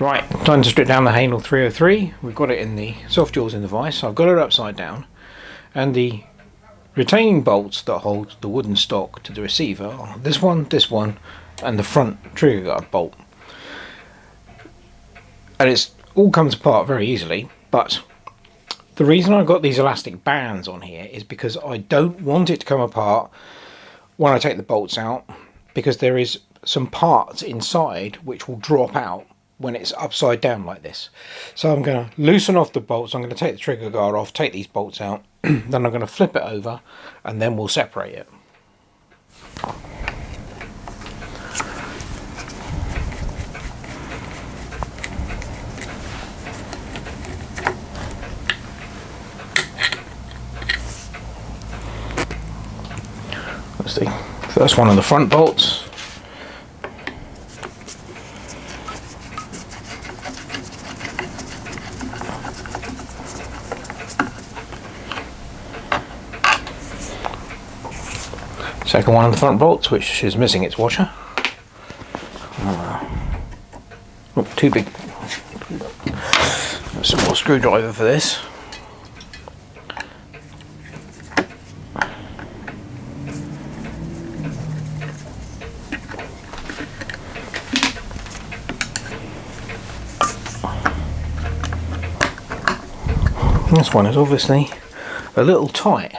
Right, time to strip down the Haenel 303. We've got it in the soft jaws in the vise, so I've got it upside down, and the retaining bolts that hold the wooden stock to the receiver are this one, and the front trigger guard bolt. And it's all comes apart very easily, but the reason I've got these elastic bands on here is because I don't want it to come apart when I take the bolts out, because there is some parts inside which will drop out when it's upside down like this. So I'm going to loosen off the bolts, I'm going to take the trigger guard off, take these bolts out, then I'm going to flip it over and then we'll separate it. That's the first one of the front bolts. Second one of the front bolts, which is missing its washer. Oh, too big. A small screwdriver for this. This one is obviously a little tight.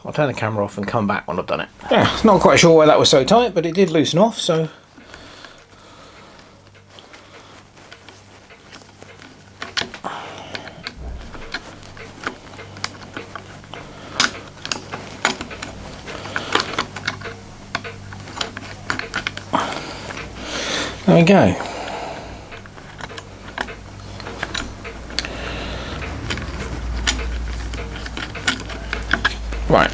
I'll turn the camera off and come back when I've done it. Yeah, not quite sure why that was so tight, but it did loosen off, so. There we go. Right,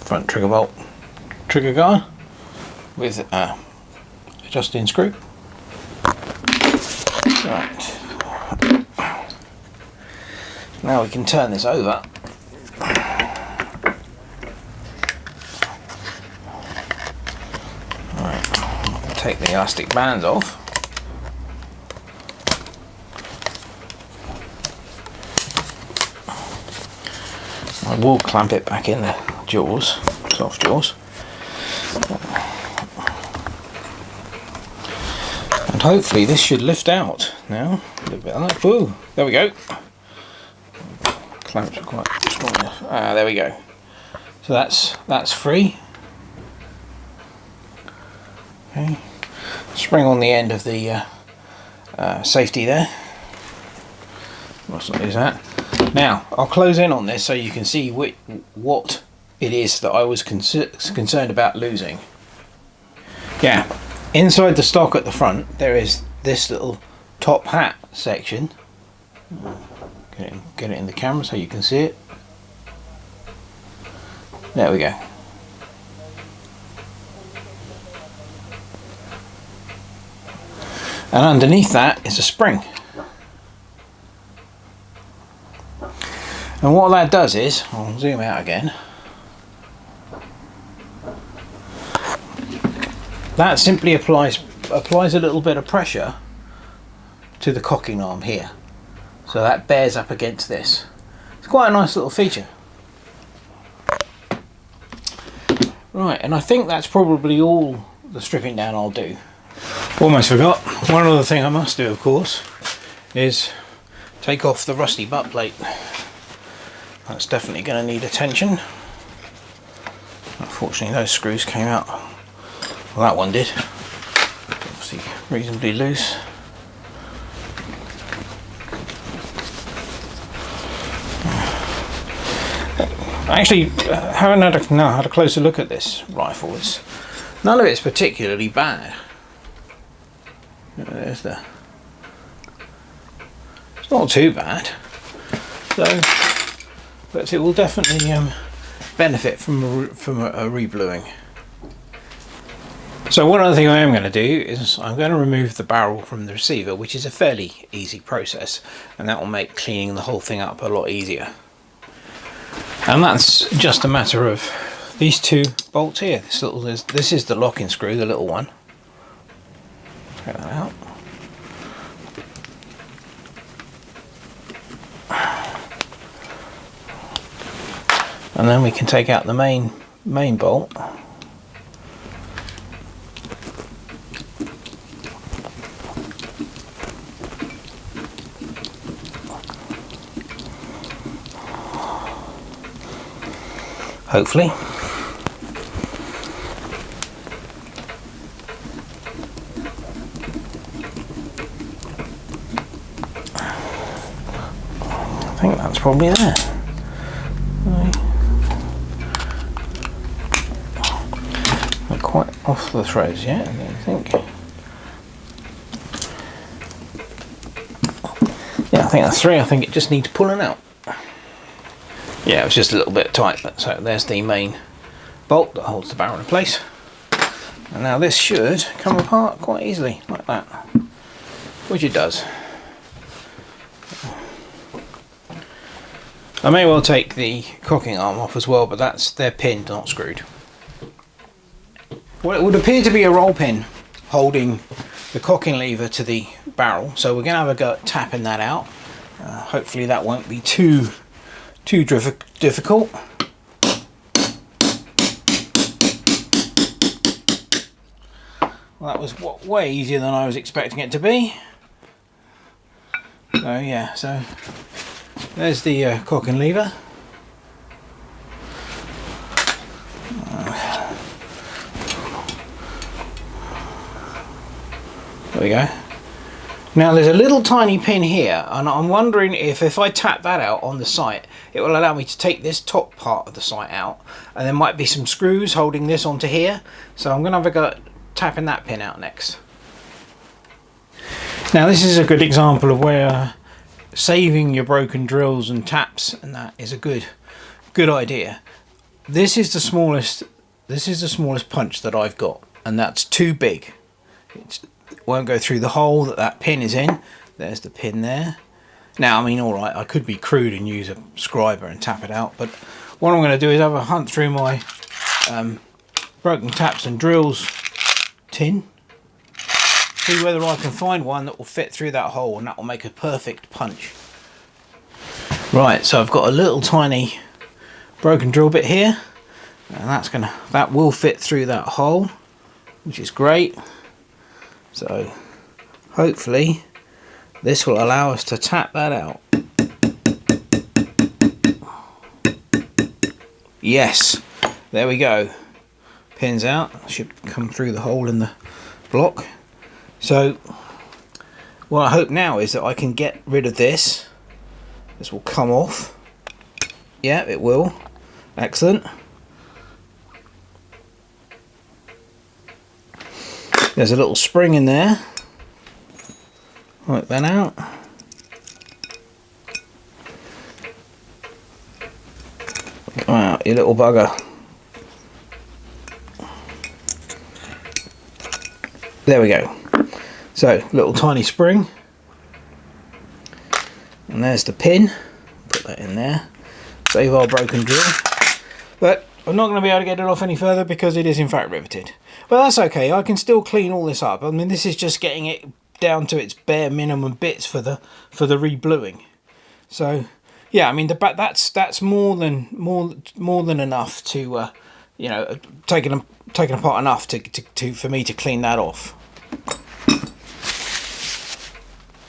front trigger bolt, trigger guard with adjusting screw. Right, now we can turn this over. Right, take the elastic bands off. I will clamp it back in the jaws, soft jaws, and hopefully this should lift out now. A little bit like that. Woo, there we go. Clamps are quite strong enough. There we go. So that's free. Okay, spring on the end of the safety there. Mustn't lose that. Now, I'll close in on this so you can see what it is that I was concerned about losing. Yeah, inside the stock at the front there is this little top hat section. Get it in the camera so you can see it. There we go. And underneath that is a spring. And what that does is, I'll zoom out again, that simply applies a little bit of pressure to the cocking arm here. So that bears up against this. It's quite a nice little feature. Right, and I think that's probably all the stripping down I'll do. Almost forgot, one other thing I must do, of course, is take off the rusty butt plate. That's definitely going to need attention. Unfortunately those screws came out, well that one did, obviously reasonably loose. Actually, having had a closer look at this rifle, none of it's particularly bad. There's it's not too bad, so. But it will definitely benefit from a rebluing. So one other thing I am going to do is I'm going to remove the barrel from the receiver, which is a fairly easy process, and that will make cleaning the whole thing up a lot easier. And that's just a matter of these two bolts here. This is the locking screw, the little one. Take that out. And then we can take out the main bolt. Hopefully. I think that's probably there. Not quite off the threads yet, I don't think. Yeah, I think that's 3. I think it just needs pulling out. Yeah, it was just a little bit tight, but so there's the main bolt that holds the barrel in place. And now this should come apart quite easily, like that, which it does. I may well take the cocking arm off as well, but they're pinned, not screwed. Well, it would appear to be a roll pin holding the cocking lever to the barrel, so we're going to have a go at tapping that out. Hopefully that won't be too difficult. Well, that was way easier than I was expecting it to be. So yeah, so there's the cocking lever. There we go. Now there's a little tiny pin here, and I'm wondering if I tap that out on the sight, it will allow me to take this top part of the sight out, and there might be some screws holding this onto here, so I'm going to have a go at tapping that pin out next. Now this is a good example of where saving your broken drills and taps and that is a good idea. This is the smallest punch that I've got, and that's too big. It won't go through the hole that pin is in. There's the pin there. Now, I mean, all right, I could be crude and use a scriber and tap it out, but what I'm going to do is have a hunt through my broken taps and drills tin, see whether I can find one that will fit through that hole, and that will make a perfect punch. Right, so I've got a little tiny broken drill bit here, and that will fit through that hole, which is great. So hopefully this will allow us to tap that out. Yes, there we go. Pins out, should come through the hole in the block. So what I hope now is that I can get rid of this. This will come off. Yeah, it will. Excellent. There's a little spring in there. Work that out. Come out, you little bugger. There we go. So, little tiny spring. And there's the pin. Put that in there. Save our broken drill. But I'm not going to be able to get it off any further because it is in fact riveted. But that's okay, I can still clean all this up. I mean, this is just getting it down to its bare minimum bits for the rebluing. So yeah, I mean that's more than enough to you know, taken apart enough to for me to clean that off.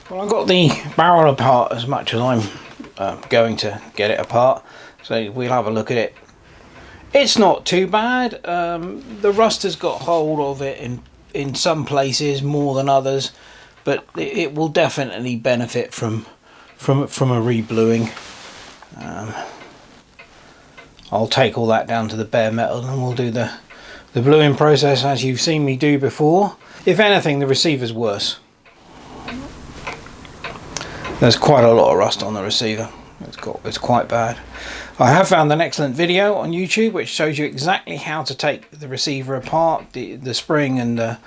Well, I got the barrel apart as much as I'm going to get it apart, so we'll have a look at it. It's not too bad. The rust has got hold of it in some places more than others, but it will definitely benefit from a rebluing. I'll take all that down to the bare metal and we'll do the bluing process as you've seen me do before. If anything, the receiver's worse. There's quite a lot of rust on the receiver. It's quite bad. I have found an excellent video on YouTube which shows you exactly how to take the receiver apart. The spring and the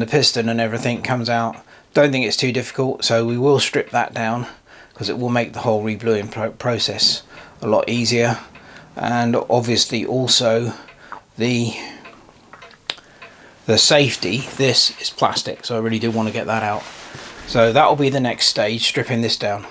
piston and everything comes out. Don't think it's too difficult, so we will strip that down because it will make the whole rebluing process a lot easier. And obviously also the the safety, this is plastic, so I really do want to get that out. So that will be the next stage, stripping this down.